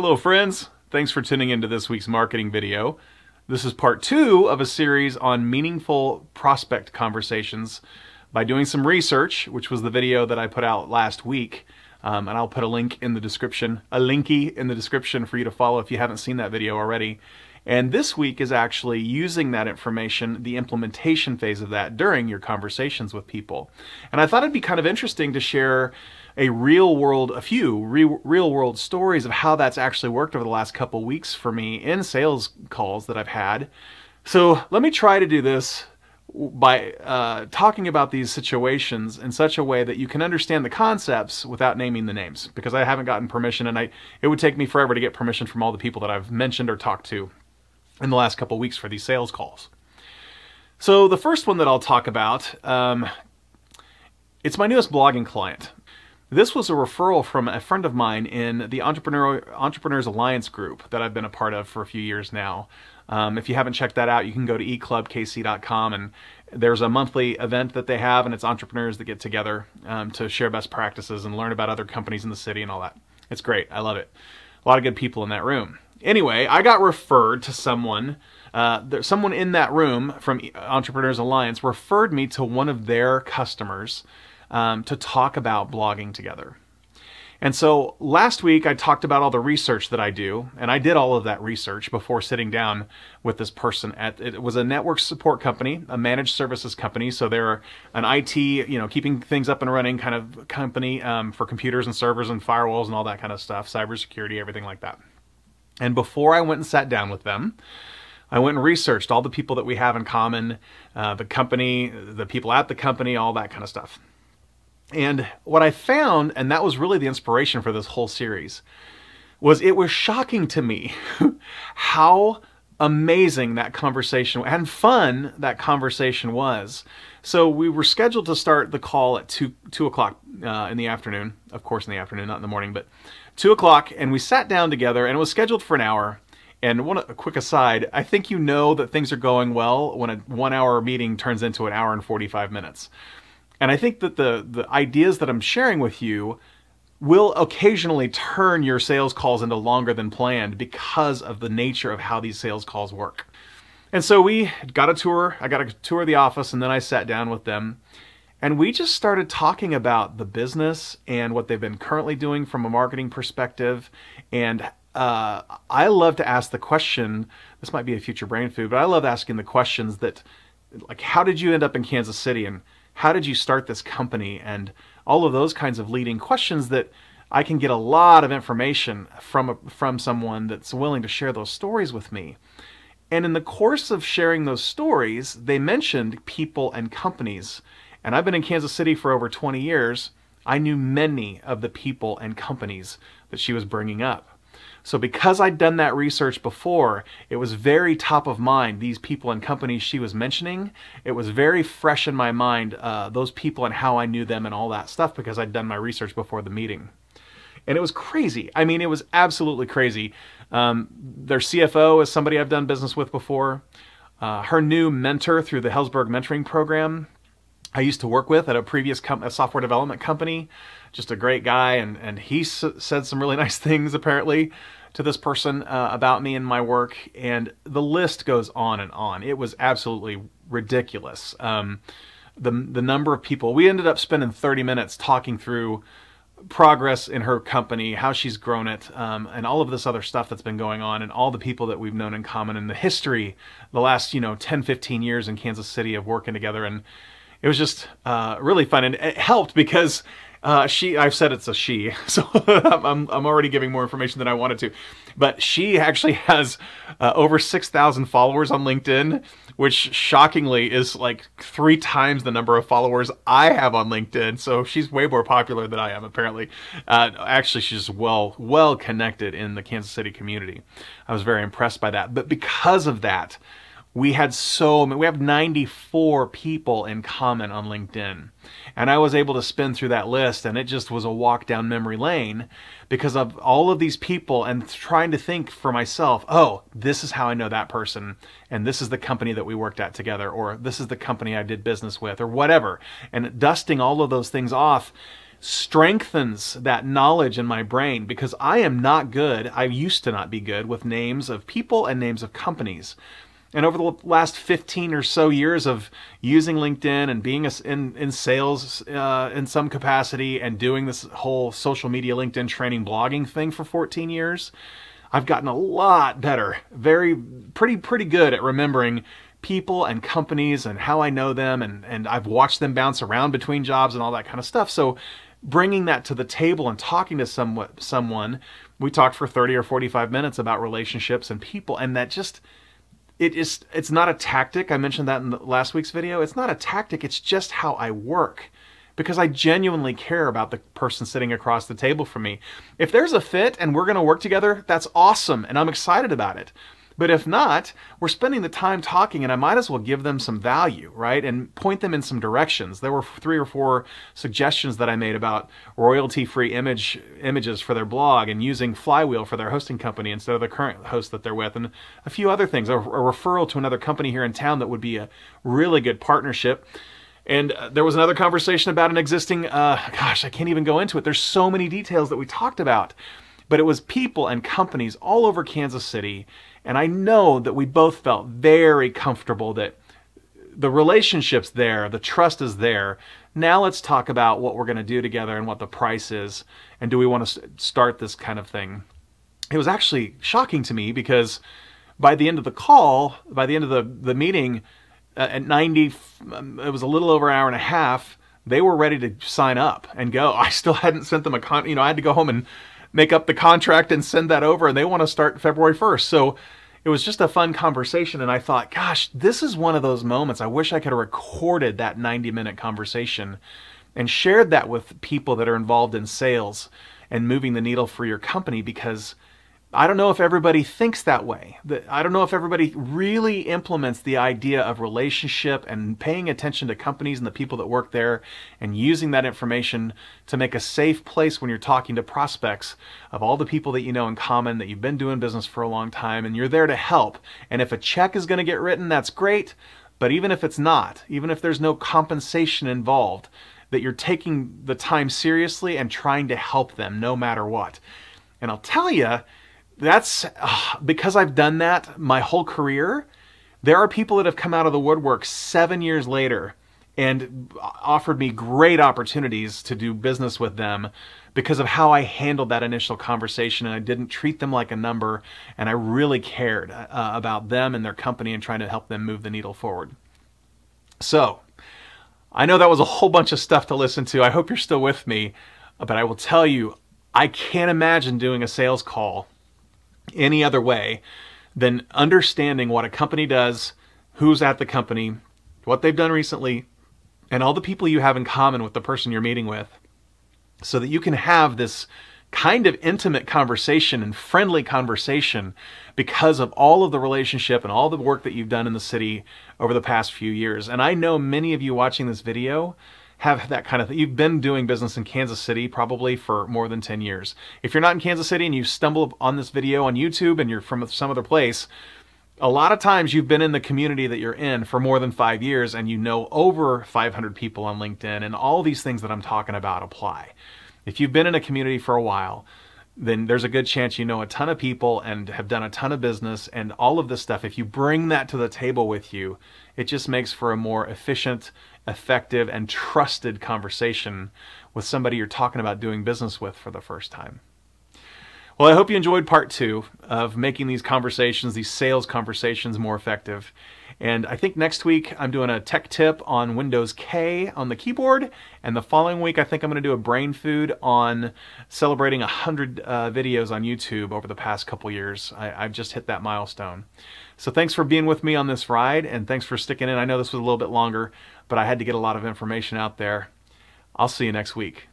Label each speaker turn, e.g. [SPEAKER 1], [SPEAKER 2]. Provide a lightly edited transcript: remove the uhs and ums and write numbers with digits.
[SPEAKER 1] Hello friends, thanks for tuning into this week's marketing video. This is part 2 of a series on meaningful prospect conversations by doing some research, which was the video that I put out last week. And I'll put a link in the description, a linky in the description for you to follow if you haven't seen that video already. And this week is actually using that information, the implementation phase of that during your conversations with people. And I thought it'd be kind of interesting to share a few real world stories of how that's actually worked over the last couple weeks for me in sales calls that I've had. So let me try to do this by talking about these situations in such a way that you can understand the concepts without naming the names, because I haven't gotten permission, and it would take me forever to get permission from all the people that I've mentioned or talked to in the last couple weeks for these sales calls. So the first one that I'll talk about, it's my newest blogging client. This was a referral from a friend of mine in the Entrepreneurs Alliance group that I've been a part of for a few years now. If you haven't checked that out, you can go to eclubkc.com, and there's a monthly event that they have, and it's entrepreneurs that get together to share best practices and learn about other companies in the city and all that. It's great. I love it. A lot of good people in that room. Anyway, I got referred to someone. Someone in that room from Entrepreneurs Alliance referred me to one of their customers to talk about blogging together. And so last week I talked about all the research that I do, and I did all of that research before sitting down with this person. It was a network support company, a managed services company, so they're an IT, keeping things up and running kind of company for computers and servers and firewalls and all that kind of stuff, cybersecurity, everything like that. And before I went and sat down with them, I went and researched all the people that we have in common, the company, the people at the company, all that kind of stuff. And what I found, and that was really the inspiration for this whole series, was it was shocking to me how amazing that conversation and fun that conversation was. So we were scheduled to start the call at 2 o'clock in the afternoon, of course in the afternoon, not in the morning, but 2 o'clock, and we sat down together, and it was scheduled for an hour. And a quick aside, I think you know that things are going well when a 1 hour meeting turns into an hour and 45 minutes. And I think that the ideas that I'm sharing with you will occasionally turn your sales calls into longer than planned because of the nature of how these sales calls work. And so we got a tour. I got a tour of the office, and then I sat down with them. And we just started talking about the business and what they've been currently doing from a marketing perspective. And I love to ask the question, this might be a future brain food, but I love asking the questions that, like, how did you end up in Kansas City? And how did you start this company? And all of those kinds of leading questions that I can get a lot of information from someone that's willing to share those stories with me. And in the course of sharing those stories, they mentioned people and companies. And I've been in Kansas City for over 20 years. I knew many of the people and companies that she was bringing up. So because I'd done that research before, it was very top of mind, these people and companies she was mentioning. It was very fresh in my mind, those people and how I knew them and all that stuff, because I'd done my research before the meeting. And it was crazy. I mean, it was absolutely crazy. Their CFO is somebody I've done business with before. Her new mentor through the Hellsberg Mentoring Program, I used to work with at a previous software development company. Just a great guy, and he said some really nice things apparently to this person about me and my work, and the list goes on and on. It was absolutely ridiculous. The number of people, we ended up spending 30 minutes talking through progress in her company, how she's grown it, and all of this other stuff that's been going on, and all the people that we've known in common, and the history, the last 10, 15 years in Kansas City of working together. And it was just really fun, and it helped because I've said it's a she, so I'm already giving more information than I wanted to. But she actually has over 6,000 followers on LinkedIn, which shockingly is like 3 times the number of followers I have on LinkedIn. So she's way more popular than I am, apparently. Actually, she's well connected in the Kansas City community. I was very impressed by that. But because of that, we have 94 people in common on LinkedIn. And I was able to spin through that list, and it just was a walk down memory lane because of all of these people, and trying to think for myself, oh, this is how I know that person, and this is the company that we worked at together, or this is the company I did business with, or whatever. And dusting all of those things off, strengthens that knowledge in my brain, because I am not good. I used to not be good with names of people and names of companies. And over the last 15 or so years of using LinkedIn and being in sales in some capacity and doing this whole social media LinkedIn training blogging thing for 14 years, I've gotten a lot better, pretty good at remembering people and companies and how I know them, and I've watched them bounce around between jobs and all that kind of stuff. So bringing that to the table and talking to someone, we talked for 30 or 45 minutes about relationships and people, and that just, it's not a tactic. I mentioned that in last week's video. It's not a tactic, it's just how I work, because I genuinely care about the person sitting across the table from me. If there's a fit and we're gonna work together, that's awesome, and I'm excited about it. But if not, we're spending the time talking, and I might as well give them some value, right? And point them in some directions. There were 3 or 4 suggestions that I made about royalty-free images for their blog, and using Flywheel for their hosting company instead of the current host that they're with, and a few other things. A referral to another company here in town that would be a really good partnership. And there was another conversation about an existing, gosh, I can't even go into it. There's so many details that we talked about. But it was people and companies all over Kansas City. And I know that we both felt very comfortable that the relationship's there, the trust is there. Now let's talk about what we're going to do together and what the price is. And do we want to start this kind of thing? It was actually shocking to me, because by the end of the call, by the end of the meeting, at 90, it was a little over an hour and a half, they were ready to sign up and go. I still hadn't sent them I had to go home and make up the contract and send that over, and they want to start February 1st. So it was just a fun conversation, and I thought, gosh, this is one of those moments. I wish I could have recorded that 90-minute conversation and shared that with people that are involved in sales and moving the needle for your company, because I don't know if everybody thinks that way. I don't know if everybody really implements the idea of relationship and paying attention to companies and the people that work there, and using that information to make a safe place when you're talking to prospects of all the people that you know in common, that you've been doing business for a long time, and you're there to help. And if a check is going to get written, that's great. But even if it's not, even if there's no compensation involved, that you're taking the time seriously and trying to help them no matter what. And I'll tell you, that's because I've done that my whole career. There are people that have come out of the woodwork 7 years later and offered me great opportunities to do business with them because of how I handled that initial conversation, and I didn't treat them like a number, and I really cared about them and their company and trying to help them move the needle forward. So I know that was a whole bunch of stuff to listen to. I hope you're still with me, but I will tell you, I can't imagine doing a sales call any other way than understanding what a company does, who's at the company, what they've done recently, and all the people you have in common with the person you're meeting with, so that you can have this kind of intimate conversation and friendly conversation because of all of the relationship and all the work that you've done in the city over the past few years. And I know many of you watching this video have that kind of thing. You've been doing business in Kansas City probably for more than 10 years. If you're not in Kansas City and you stumble on this video on YouTube and you're from some other place, a lot of times you've been in the community that you're in for more than 5 years, and you know over 500 people on LinkedIn, and all these things that I'm talking about apply. If you've been in a community for a while, then there's a good chance you know a ton of people and have done a ton of business, and all of this stuff, if you bring that to the table with you, it just makes for a more efficient, effective, and trusted conversation with somebody you're talking about doing business with for the first time. Well, I hope you enjoyed part 2 of making these conversations, these sales conversations, more effective. And I think next week I'm doing a tech tip on Windows K on the keyboard, and the following week I think I'm going to do a brain food on celebrating 100 videos on YouTube over the past couple years. I've just hit that milestone. So thanks for being with me on this ride, and thanks for sticking in. I know this was a little bit longer, but I had to get a lot of information out there. I'll see you next week.